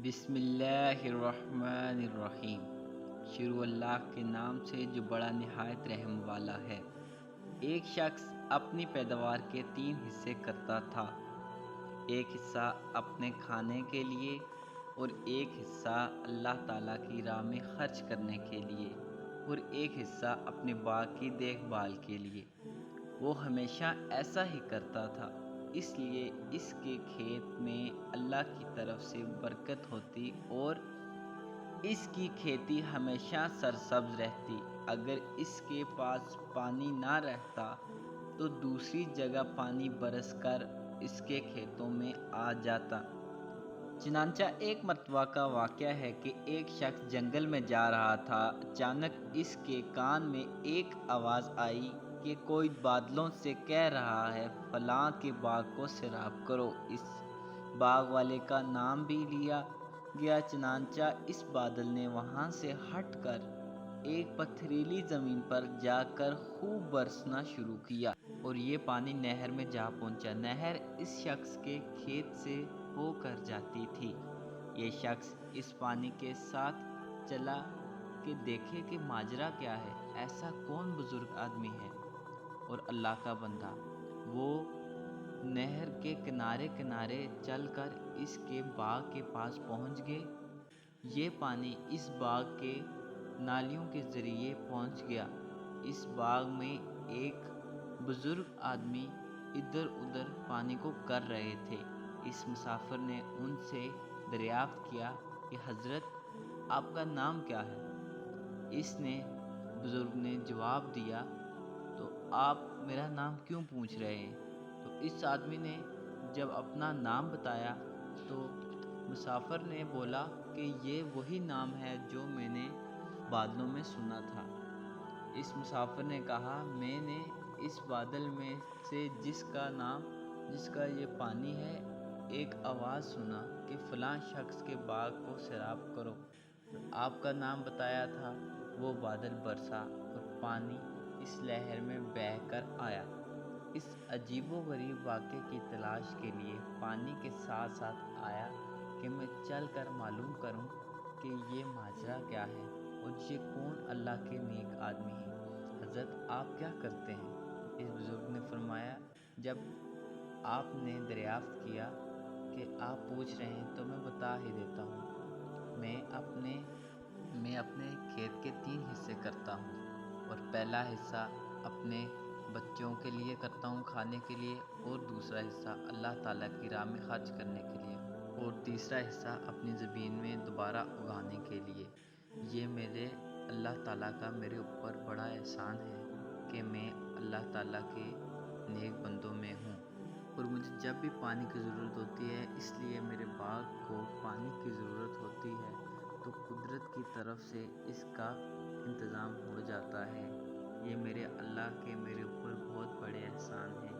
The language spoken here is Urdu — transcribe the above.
بسم اللہ الرحمن الرحیم۔ شروع اللہ کے نام سے جو بڑا نہایت رحم والا ہے۔ ایک شخص اپنی پیداوار کے 3 حصے کرتا تھا، ایک حصہ اپنے کھانے کے لیے اور ایک حصہ اللہ تعالیٰ کی راہ میں خرچ کرنے کے لیے اور ایک حصہ اپنے باغ کی دیکھ بھال کے لیے۔ وہ ہمیشہ ایسا ہی کرتا تھا، اس لیے اس کے کھیت میں اللہ کی طرف سے برکت ہوتی اور اس کی کھیتی ہمیشہ سرسبز رہتی۔ اگر اس کے پاس پانی نہ رہتا تو دوسری جگہ پانی برس کر اس کے کھیتوں میں آ جاتا۔ چنانچہ ایک مرتبہ کا واقعہ ہے کہ ایک شخص جنگل میں جا رہا تھا۔ اچانک اس کے کان میں ایک آواز آئی کہ کوئی بادلوں سے کہہ رہا ہے فلاں کے باغ کو سیراب کرو۔ اس باغ والے کا نام بھی لیا گیا۔ چنانچہ اس بادل نے وہاں سے ہٹ کر ایک پتھریلی زمین پر جا کر خوب برسنا شروع کیا اور یہ پانی نہر میں جا پہنچا۔ نہر اس شخص کے کھیت سے ہو کر جاتی تھی۔ یہ شخص اس پانی کے ساتھ چلا کہ دیکھے کہ ماجرا کیا ہے، ایسا کون بزرگ آدمی ہے اور اللہ کا بندہ۔ وہ نہر کے کنارے کنارے چل کر اس کے باغ کے پاس پہنچ گئے۔ یہ پانی اس باغ کے نالیوں کے ذریعے پہنچ گیا۔ اس باغ میں ایک بزرگ آدمی ادھر ادھر پانی کو کر رہے تھے۔ اس مسافر نے ان سے دریافت کیا کہ حضرت آپ کا نام کیا ہے؟ اس نے بزرگ نے جواب دیا، تو آپ میرا نام کیوں پوچھ رہے ہیں؟ تو اس آدمی نے جب اپنا نام بتایا تو مسافر نے بولا کہ یہ وہی نام ہے جو میں نے بادلوں میں سنا تھا۔ اس مسافر نے کہا، میں نے اس بادل میں سے جس کا یہ پانی ہے ایک آواز سنا کہ فلاں شخص کے باغ کو سیراب کرو۔ آپ کا نام بتایا تھا، وہ بادل برسا اور پانی اس لہر میں بہہ کر آیا۔ اس عجیب و غریب واقعے کی تلاش کے لیے پانی کے ساتھ ساتھ آیا کہ میں چل کر معلوم کروں کہ یہ ماجرا کیا ہے اور یہ کون اللہ کے نیک آدمی ہیں۔ حضرت آپ کیا کرتے ہیں؟ اس بزرگ نے فرمایا، جب آپ نے دریافت کیا کہ آپ پوچھ رہے ہیں تو میں بتا ہی دیتا ہوں۔ میں اپنے کھیت کے 3 حصے کرتا ہوں اور پہلا حصہ اپنے بچوں کے لیے کرتا ہوں کھانے کے لیے، اور دوسرا حصہ اللہ تعالیٰ کی راہ میں خرچ کرنے کے لیے، اور تیسرا حصہ اپنی زمین میں دوبارہ اگانے کے لیے۔ یہ میرے اللہ تعالیٰ کا میرے اوپر بڑا احسان ہے کہ میں اللہ تعالیٰ کے نیک بندوں میں ہوں، اور مجھے جب بھی پانی کی ضرورت ہوتی ہے، اس لیے میرے باغ کو پانی کی ضرورت ہوتی ہے تو قدرت کی طرف سے اس کا انتظام ہو جاتا ہے۔ یہ میرے اللہ کے میرے اوپر بہت بڑے احسان ہیں۔